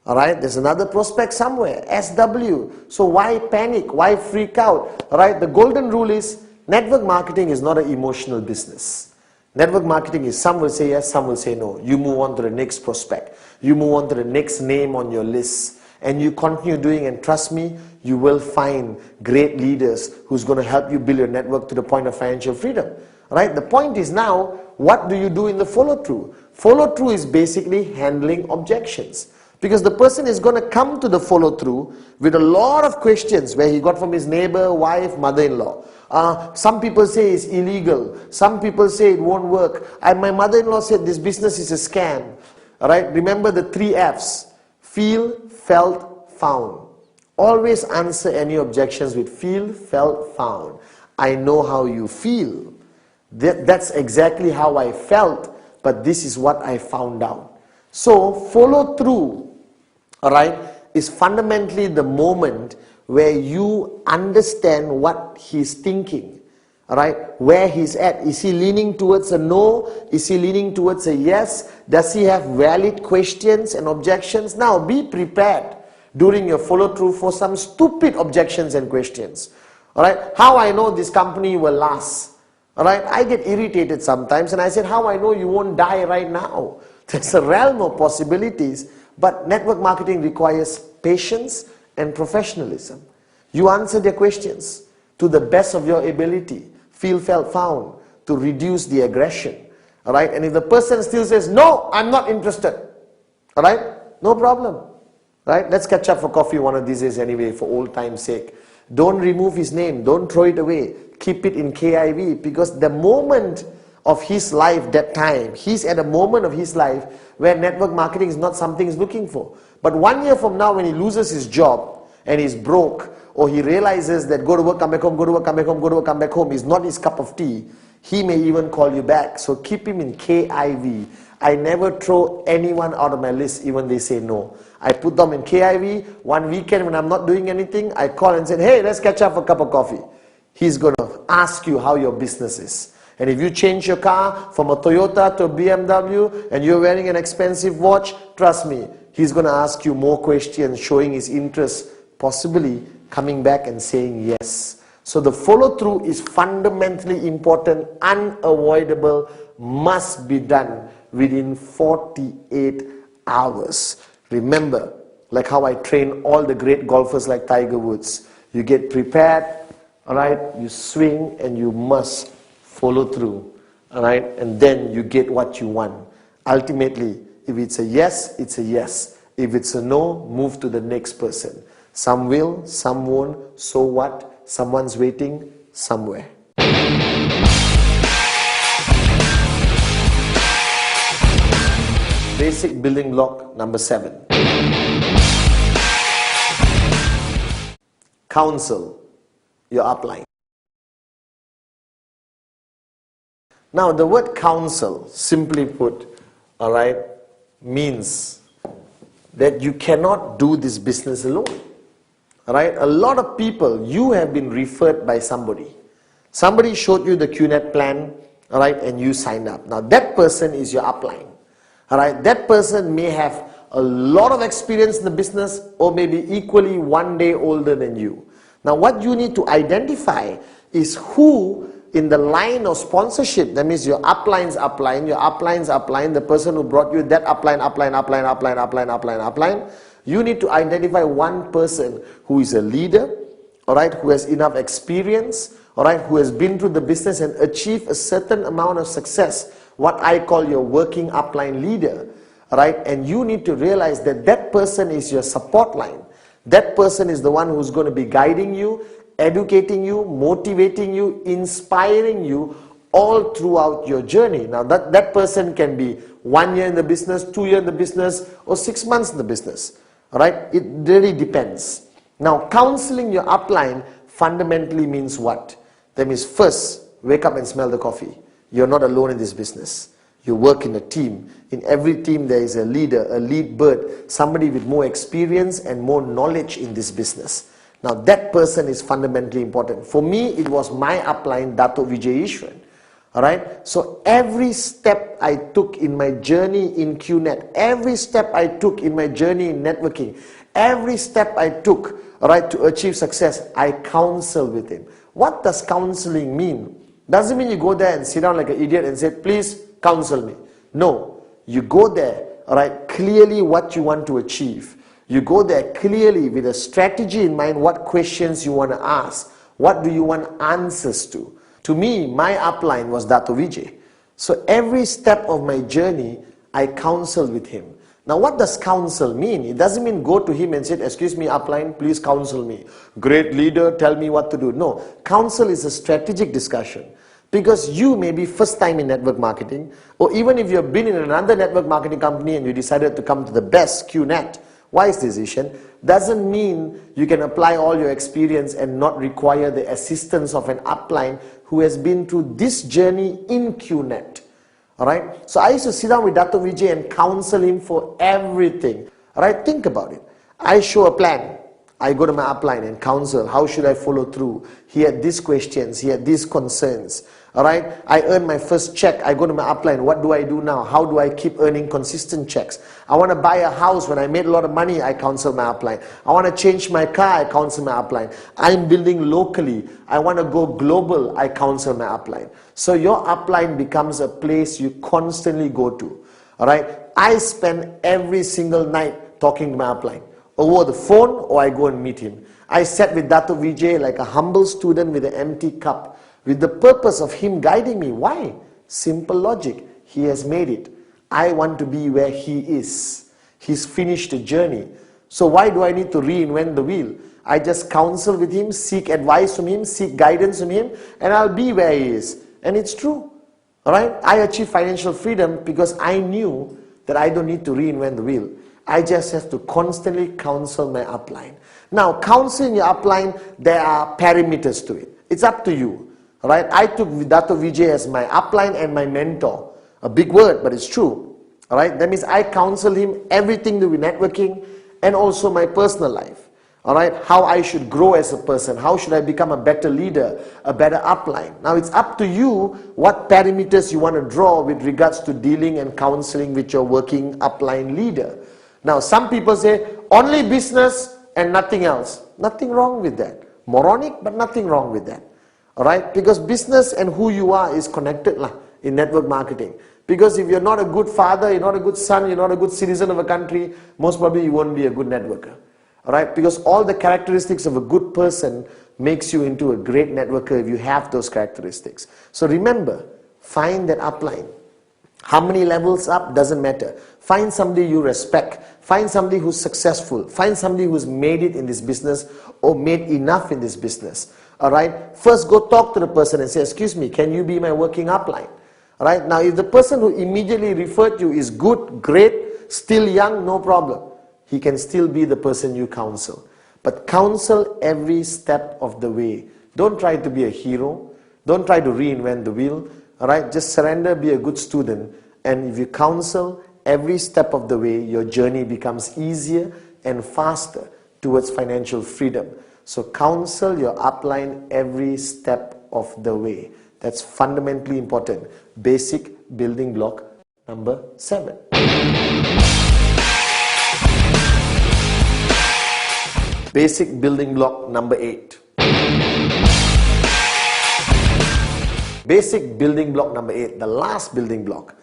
Alright, there's another prospect somewhere. SW. So why panic? Why freak out? Alright, the golden rule is network marketing is not an emotional business. Network marketing is some will say yes, some will say no. You move on to the next prospect. You move on to the next name on your list. And you continue doing, and trust me, you will find great leaders who's going to help you build your network to the point of financial freedom. Right? The point is now, what do you do in the follow-through? Follow-through is basically handling objections. Because the person is going to come to the follow-through with a lot of questions where he got from his neighbor, wife, mother-in-law. Some people say it's illegal. Some people say it won't work. My mother-in-law said this business is a scam. Alright? Remember the 3 F's. Feel, felt, found. Always answer any objections with feel, felt, found. I know how you feel. That's exactly how I felt, but this is what I found out. So follow through, alright, is fundamentally the moment where you understand what he's thinking. Alright, where he's at. Is he leaning towards a no? Is he leaning towards a yes? Does he have valid questions and objections? Now be prepared during your follow-through for some stupid objections and questions. Alright, how I know this company will last? Alright, I get irritated sometimes and I said, how I know you won't die right now? There's a realm of possibilities, but network marketing requires patience and professionalism. You answer their questions to the best of your ability. Feel, felt, found, to reduce the aggression. Alright, and if the person still says, no, I'm not interested. Alright, no problem. Right, let's catch up for coffee one of these days anyway, for old time's sake. Don't remove his name, don't throw it away. Keep it in KIV, because the moment of his life, that time, he's at a moment of his life where network marketing is not something he's looking for. But 1 year from now, when he loses his job and he's broke, or he realizes that go to work, come back home, go to work, come back home, go to work, come back home is not his cup of tea, he may even call you back. So keep him in KIV. I never throw anyone out of my list even they say no. I put them in KIV. One weekend when I'm not doing anything, I call and say, hey, let's catch up for a cup of coffee. He's going to ask you how your business is. And if you change your car from a Toyota to a BMW and you're wearing an expensive watch, trust me, he's going to ask you more questions, showing his interest, possibly coming back and saying yes. So the follow-through is fundamentally important, unavoidable, must be done within 48 hours. Remember, like how I train all the great golfers like Tiger Woods. You get prepared, alright, you swing and you must follow through, alright, and then you get what you want. Ultimately, if it's a yes, it's a yes. If it's a no, move to the next person. Some will, some won't, so what? Someone's waiting somewhere. Basic building block number 7. Counsel your upline. Now, the word counsel, simply put, all right, means that you cannot do this business alone. All right, a lot of people, you have been referred by somebody. Somebody showed you the QNet plan, all right, and you signed up. Now, that person is your upline. All right, that person may have a lot of experience in the business or maybe equally one day older than you. Now, what you need to identify is who in the line of sponsorship, that means your upline's upline, your upline's upline, the person who brought you that upline, you need to identify one person who is a leader, all right, who has enough experience, all right, who has been through the business and achieved a certain amount of success, what I call your working upline leader, all right, and you need to realize that that person is your support line. That person is the one who's going to be guiding you, educating you, motivating you, inspiring you all throughout your journey. Now that person can be 1 year in the business, 2 years in the business, or 6 months in the business. All right, it really depends. Now, counseling your upline fundamentally means what? That means first, wake up and smell the coffee. You're not alone in this business. You work in a team. In every team there is a leader, a lead bird, somebody with more experience and more knowledge in this business. Now that person is fundamentally important. For me, it was my upline, Dato' Vijay Ishwan. Alright, so every step I took in my journey in QNet, every step I took in my journey in networking, every step I took, alright, to achieve success, I counsel with him. What does counseling mean? Doesn't mean you go there and sit down like an idiot and say, please counsel me. No, you go there, alright, clearly what you want to achieve. You go there clearly with a strategy in mind, what questions you want to ask, what do you want answers to. To me, my upline was Dato' Vijay. So every step of my journey, I counsel with him. Now what does counsel mean? It doesn't mean go to him and say, excuse me upline, please counsel me. Great leader, tell me what to do. No, counsel is a strategic discussion. Because you may be first time in network marketing, or even if you've been in another network marketing company and you decided to come to the best QNet, wise decision, doesn't mean you can apply all your experience and not require the assistance of an upline who has been through this journey in QNet. Alright, so I used to sit down with Dato' Vijay and counsel him for everything. Alright, think about it. I show a plan. I go to my upline and counsel, how should I follow through? He had these questions, he had these concerns. Alright, I earn my first check, I go to my upline, what do I do now? How do I keep earning consistent checks? I want to buy a house, when I made a lot of money, I counsel my upline. I want to change my car, I counsel my upline. I'm building locally, I want to go global, I counsel my upline. So your upline becomes a place you constantly go to. Alright, I spend every single night talking to my upline. Over the phone or I go and meet him. I sat with Dato' Vijay like a humble student with an empty cup, with the purpose of him guiding me. Why? Simple logic. He has made it. I want to be where he is. He's finished the journey. So why do I need to reinvent the wheel? I just counsel with him, seek advice from him, seek guidance from him, and I'll be where he is. And it's true. Alright? I achieved financial freedom because I knew that I don't need to reinvent the wheel. I just have to constantly counsel my upline. Now, counseling your upline, there are parameters to it. It's up to you. Right? I took Dato' Vijay as my upline and my mentor. A big word, but it's true. Alright? That means I counsel him everything to do with networking and also my personal life. Alright? How I should grow as a person. How should I become a better leader, a better upline. Now it's up to you what parameters you want to draw with regards to dealing and counseling with your working upline leader. Now some people say only business and nothing else. Nothing wrong with that. Moronic, but nothing wrong with that. Alright, because business and who you are is connected in network marketing. Because if you're not a good father, you're not a good son, you're not a good citizen of a country, most probably you won't be a good networker. Alright, because all the characteristics of a good person makes you into a great networker if you have those characteristics. So remember, find that upline. How many levels up doesn't matter. Find somebody you respect. Find somebody who's successful. Find somebody who's made it in this business or made enough in this business. Alright, first go talk to the person and say, excuse me, can you be my working upline? Alright, now if the person who immediately referred you is good, great, still young, no problem. He can still be the person you counsel. But counsel every step of the way. Don't try to be a hero. Don't try to reinvent the wheel. all right, just surrender, be a good student, and if you counsel every step of the way, your journey becomes easier and faster towards financial freedom. So counsel your upline every step of the way. That's fundamentally important. Basic building block number 7. Basic building block number 8. Basic building block number 8, the last building block.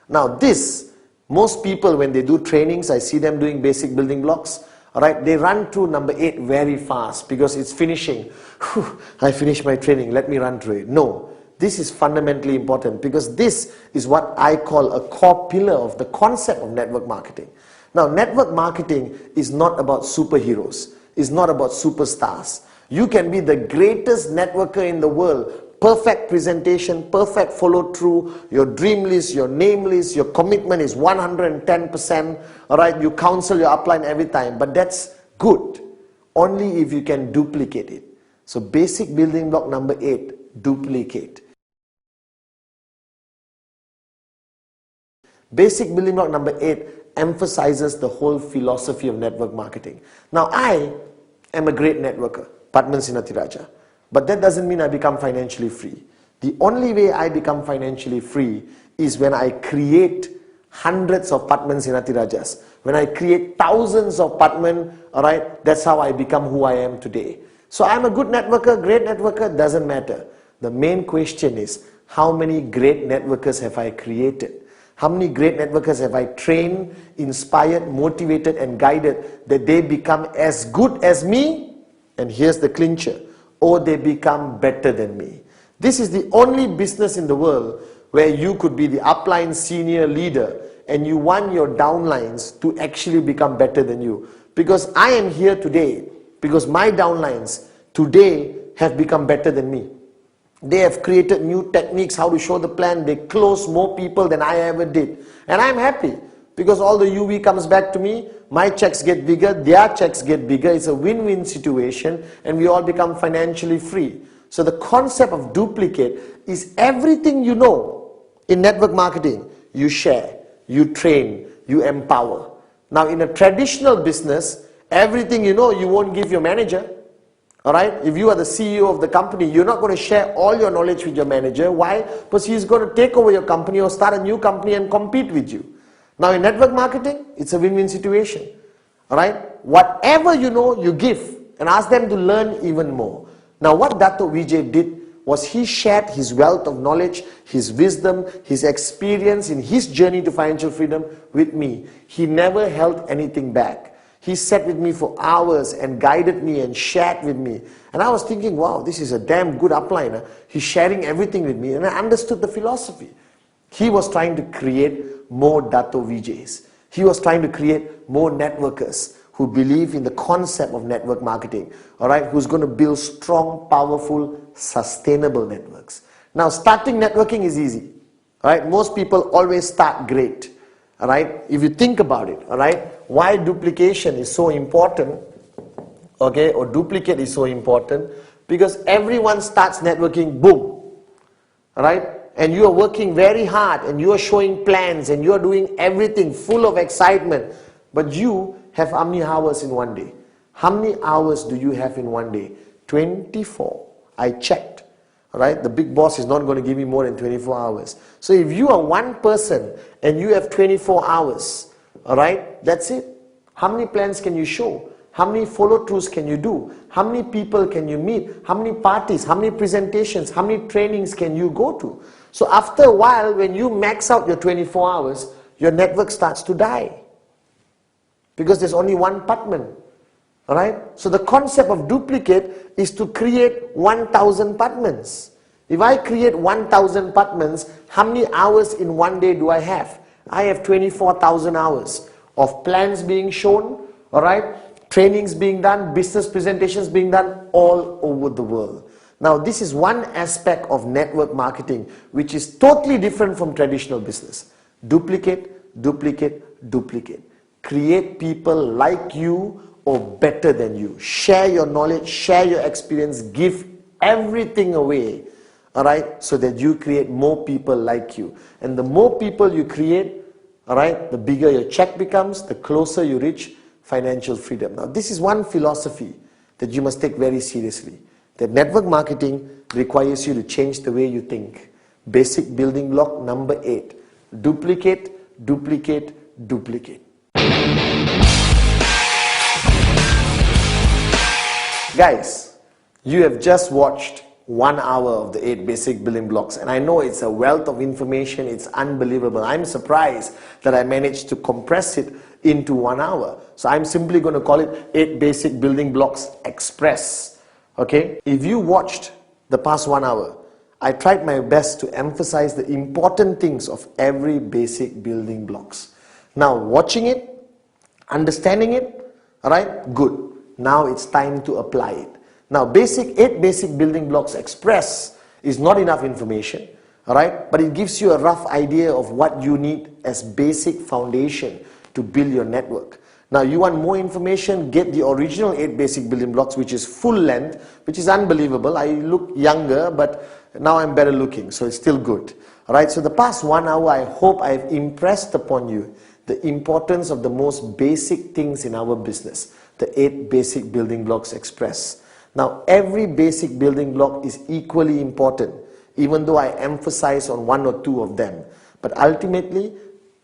Now this, most people when they do trainings, I see them doing basic building blocks, alright, they run through number 8 very fast because it's finishing. Whew, I finished my training, let me run through it. No, this is fundamentally important because this is what I call a core pillar of the concept of network marketing. Now, network marketing is not about superheroes. It's not about superstars. You can be the greatest networker in the world. Perfect presentation, perfect follow through, your dream list, your name list, your commitment is 110%, alright, you counsel your upline every time, but that's good, only if you can duplicate it. So basic building block number 8, duplicate. Basic building block number 8 emphasizes the whole philosophy of network marketing. Now I am a great networker, Pathman Sinathiraja. But that doesn't mean I become financially free. The only way I become financially free is when I create hundreds of Pathman Sinathirajas. When I create thousands of Pathman, alright, that's how I become who I am today. So I'm a good networker, great networker, doesn't matter. The main question is, how many great networkers have I created? How many great networkers have I trained, inspired, motivated and guided that they become as good as me? And here's the clincher. Or they become better than me. This is the only business in the world where you could be the upline senior leader and you want your downlines to actually become better than you. Because I am here today because my downlines today have become better than me. They have created new techniques, how to show the plan. They close more people than I ever did. And I'm happy because all the UV comes back to me. My checks get bigger, their checks get bigger. It's a win-win situation and we all become financially free. So the concept of duplicate is everything you know in network marketing. You share, you train, you empower. Now in a traditional business, everything you know you won't give your manager. Alright, if you are the CEO of the company, you're not going to share all your knowledge with your manager. Why? Because he's going to take over your company or start a new company and compete with you. Now in network marketing, it's a win-win situation. Alright, whatever you know, you give and ask them to learn even more. Now what Dato' Vijay did was he shared his wealth of knowledge, his wisdom, his experience in his journey to financial freedom with me. He never held anything back. He sat with me for hours and guided me and shared with me. And I was thinking, wow, this is a damn good upliner. He's sharing everything with me and I understood the philosophy. He was trying to create more Dato' Vijay's. He was trying to create more networkers who believe in the concept of network marketing, alright, who's going to build strong, powerful, sustainable networks. Now, starting networking is easy, alright, most people always start great, alright, if you think about it, alright, why duplication is so important, okay, or duplicate is so important, because everyone starts networking, boom, alright, and you are working very hard and you are showing plans and you are doing everything full of excitement, but you have how many hours in one day? How many hours do you have in one day? 24. I checked. Alright, the big boss is not going to give me more than 24 hours. So if you are one person and you have 24 hours, alright, that's it. How many plans can you show? How many follow-throughs can you do? How many people can you meet? How many parties? How many presentations? How many trainings can you go to? So after a while, when you max out your 24 hours, your network starts to die. Because there's only one Pathman. Alright? So the concept of duplicate is to create 1,000 Pathmans. If I create 1,000 Pathmans, how many hours in one day do I have? I have 24,000 hours of plans being shown, alright? Trainings being done, business presentations being done all over the world. Now this is one aspect of network marketing which is totally different from traditional business. Duplicate, duplicate, duplicate. Create people like you or better than you. Share your knowledge, share your experience, give everything away, all right, so that you create more people like you. And the more people you create, all right, the bigger your check becomes, the closer you reach financial freedom. Now, this is one philosophy that you must take very seriously, that network marketing requires you to change the way you think. Basic building block number 8, duplicate, duplicate, duplicate. Guys, you have just watched 1 hour of the 8 basic building blocks, and I know it's a wealth of information, it's unbelievable. I'm surprised that I managed to compress it into 1 hour. So I'm simply going to call it 8 basic building blocks express. Okay? If you watched the past 1 hour, I tried my best to emphasize the important things of every basic building blocks. Now, watching it, understanding it, alright, good. Now it's time to apply it. Now, 8 basic building blocks express is not enough information, alright, but it gives you a rough idea of what you need as basic foundation to build your network. Now, you want more information, get the original 8 basic building blocks, which is full length, which is unbelievable. I look younger, but now I'm better looking, so it's still good. Alright, so the past 1 hour, I hope I've impressed upon you the importance of the most basic things in our business, the 8 basic building blocks express. Now, every basic building block is equally important, even though I emphasize on 1 or 2 of them. But ultimately,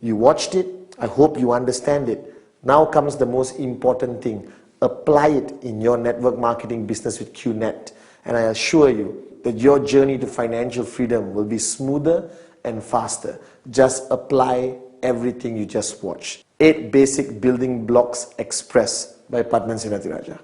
you watched it, I hope you understand it. Now comes the most important thing. Apply it in your network marketing business with QNet. And I assure you that your journey to financial freedom will be smoother and faster. Just apply everything you just watched. 8 basic building blocks express by Padman Sinatiraja.